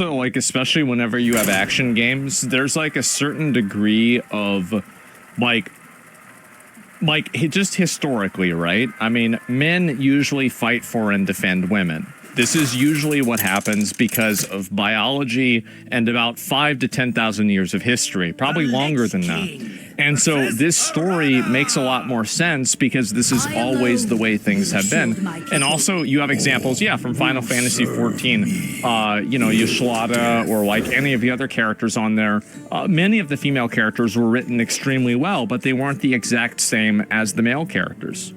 So, like, especially whenever you have action games, there's like a certain degree of like just historically, right? I mean, men usually fight for and defend women. This is usually what happens because of biology and about 5 to 10,000 years of history, probably longer than that. And so this story makes a lot more sense because this is always the way things have been. And also you have examples, yeah, from Final Fantasy XIV, you know, Yashlada or like any of the other characters on there. Many of the female characters were written extremely well, but they weren't the exact same as the male characters.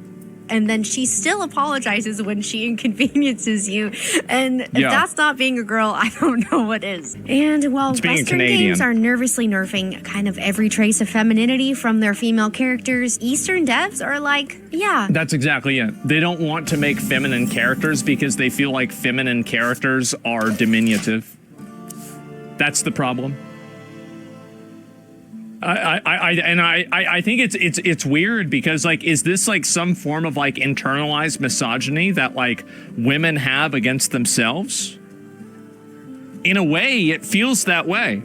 And then she still apologizes when she inconveniences you. And if that's not being a girl, I don't know what is. And while Western games are nervously nerfing kind of every trace of femininity from their female characters, Eastern devs are like, yeah. That's exactly it. They don't want to make feminine characters because they feel like feminine characters are diminutive. That's the problem. I think it's weird because, like, is this like some form of like internalized misogyny that like women have against themselves? In a way, it feels that way.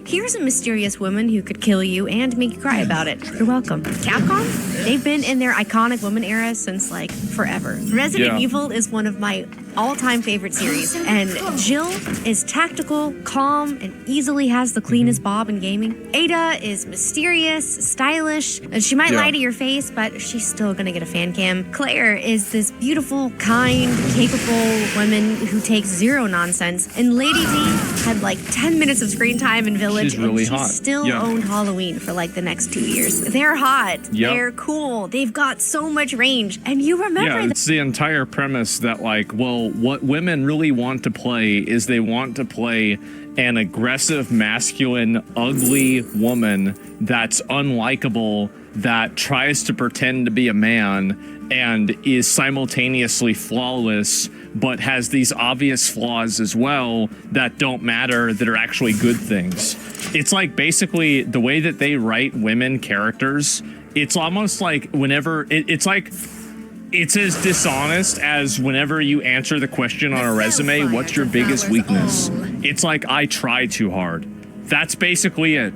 Here's a mysterious woman who could kill you and make you cry about it. You're welcome. Capcom? They've been in their iconic woman era since, like, forever. Resident Evil is one of my all-time favorite series, and Jill is tactical, calm, and easily has the cleanest bob in gaming. Ada is mysterious, stylish, and she might lie to your face, but she's still gonna get a fan cam. Claire is this beautiful, kind, capable woman who takes zero nonsense, and Lady D had like 10 minutes of screen time in Village. She's really hot. She still owned Halloween for like the next 2 years. They're hot. They're cool. They've got so much range. And you remember it's the entire premise that, like, well, what women really want to play is they want to play an aggressive, masculine, ugly woman that's unlikable, that tries to pretend to be a man and is simultaneously flawless, but has these obvious flaws as well that don't matter, that are actually good things. It's like basically the way that they write women characters, it's almost like whenever, it's like, it's as dishonest as whenever you answer the question on a resume, what's your biggest weakness? It's like, I try too hard. That's basically it.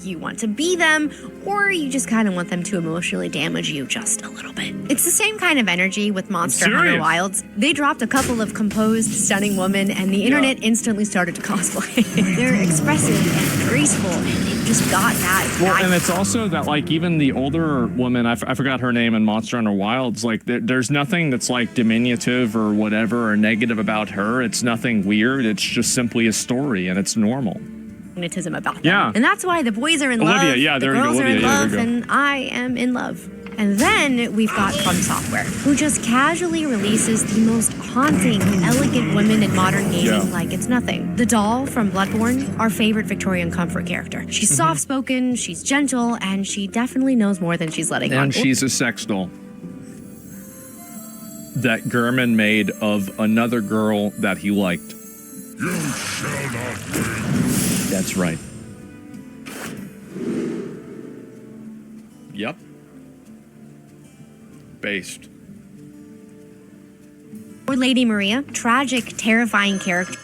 You want to be them, or you just kind of want them to emotionally damage you just a little bit. It's the same kind of energy with Monster Hunter Wilds. They dropped a couple of composed, stunning women, and the internet instantly started to cosplay. They're expressive and graceful, and they've just got that. Well, and it's also that, like, even the older woman, I forgot her name in Monster Hunter Wilds, like, there's nothing that's, like, diminutive or whatever or negative about her. It's nothing weird. It's just simply a story, and it's normal. Magnetism about them. And that's why the boys are in love, the girls are in love, and I am in love. And then we've got From Software, who just casually releases the most haunting, elegant women in modern gaming like it's nothing. The doll from Bloodborne, our favorite Victorian comfort character. She's soft-spoken, she's gentle, and she definitely knows more than she's letting on. And she's a sex doll that Gurman made of another girl that he liked. You shall not win. That's right. Yep. Based. Or Lady Maria, tragic, terrifying character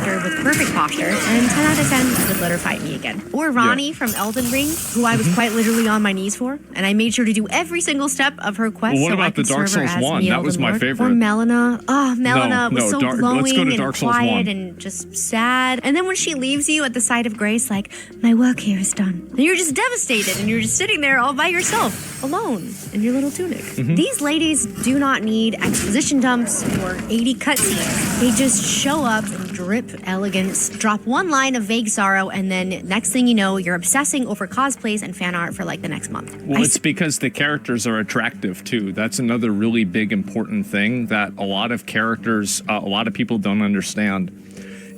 with perfect posture, and 10 out of 10 would let her fight me again. Or Ronnie from Elden Ring, who I was quite literally on my knees for, and I made sure to do every single step of her quest. Well, what about the Dark Souls 1? That was my favorite. Or Melina. Oh, Melina was so glowing and Dark Souls quiet 1. and just sad. And then when she leaves you at the side of grace, like, my work here is done. And you're just devastated, and you're just sitting there all by yourself, alone, in your little tunic. These ladies do not need exposition dumps or 80 cutscenes. They just show up and drip elegance, drop one line of vague sorrow, and then next thing you know, you're obsessing over cosplays and fan art for like the next month. Well, it's because the characters are attractive too. That's another really big important thing that a lot of characters, a lot of people don't understand,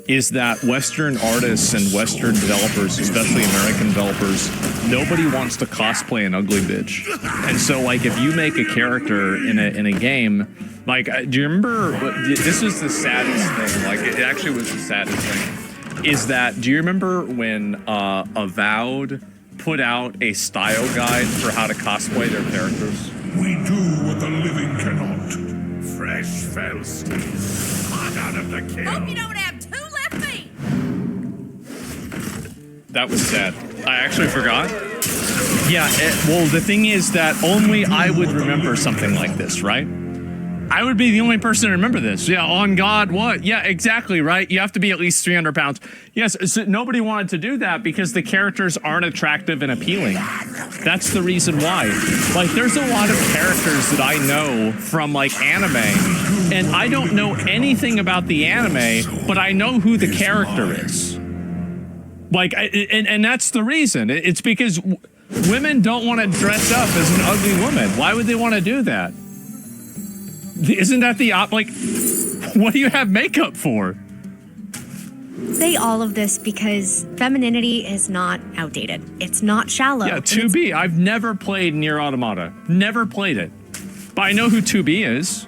is that Western artists and Western developers, especially American developers, nobody wants to cosplay an ugly bitch. And so, like, if you make a character in a game, like, do you remember, this was the saddest thing, like, it actually was the saddest thing, is that, do you remember when Avowed put out a style guide for how to cosplay their characters? We do what the living cannot. Fresh fell steel, hot out of the kiln. Hope you don't have 2 left feet. That was sad. I actually forgot. Yeah, well, the thing is that only I would remember something like this, right? I would be the only person to remember this. Yeah, on God, what? Yeah, exactly, right? You have to be at least 300 pounds. Yes, so nobody wanted to do that because the characters aren't attractive and appealing. That's the reason why. Like, there's a lot of characters that I know from, like, anime, and I don't know anything about the anime, but I know who the character is. Like, and that's the reason. It's because women don't want to dress up as an ugly woman. Why would they want to do that? Isn't that the like, what do you have makeup for? Say all of this because femininity is not outdated. It's not shallow. Yeah, 2B. I've never played Nier Automata. Never played it. But I know who 2B is.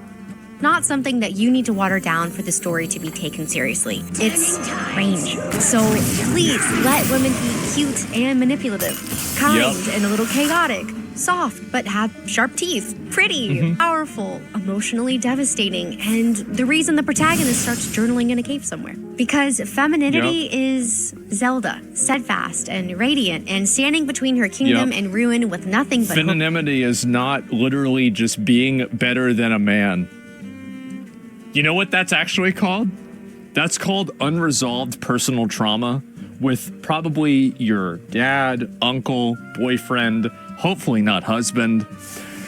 Not something that you need to water down for the story to be taken seriously. It's range. So please let women be cute and manipulative, kind and a little chaotic, soft but have sharp teeth, pretty, powerful, emotionally devastating, and the reason the protagonist starts journaling in a cave somewhere. Because femininity is Zelda, steadfast and radiant, and standing between her kingdom and ruin with nothing but femininity is not literally just being better than a man. You know what that's actually called? That's called unresolved personal trauma with probably your dad, uncle, boyfriend, hopefully not husband.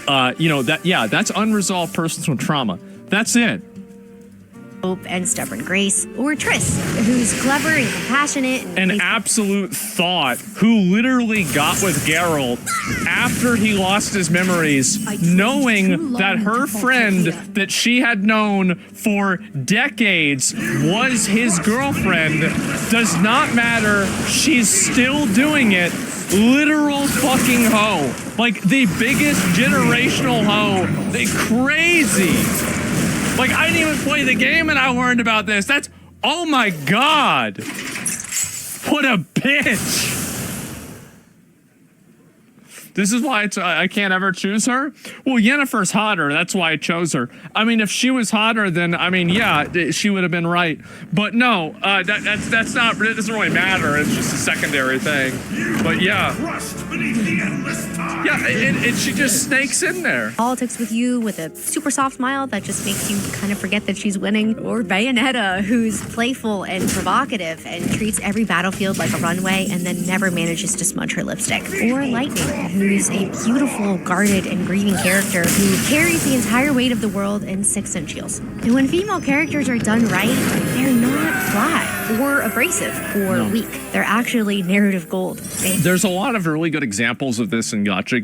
You know, that's unresolved personal trauma. That's it. hope and stubborn grace, or Triss, who's clever and compassionate. And an absolute thought who literally got with Geralt after he lost his memories, knowing that her friend that she had known for decades was his girlfriend. Does not matter. She's still doing it. Literal fucking hoe. Like the biggest generational hoe. They crazy. Like, I didn't even play the game and I learned about this. That's, oh my God. What a bitch. This is why I can't ever choose her. Well, Yennefer's hotter. That's why I chose her. I mean, if she was hotter, then, I mean, yeah, she would have been right. But no, that's not, it doesn't really matter. It's just a secondary thing. But yeah. Yeah, and she just snakes in there. Politics with you with a super soft smile that just makes you kind of forget that she's winning. Or Bayonetta, who's playful and provocative and treats every battlefield like a runway and then never manages to smudge her lipstick. Or Lightning, who's a beautiful, guarded, and grieving character who carries the entire weight of the world in 6-inch heels. And when female characters are done right, they're not flat or abrasive or weak. They're actually narrative gold. There's a lot of really good examples of this in gacha games.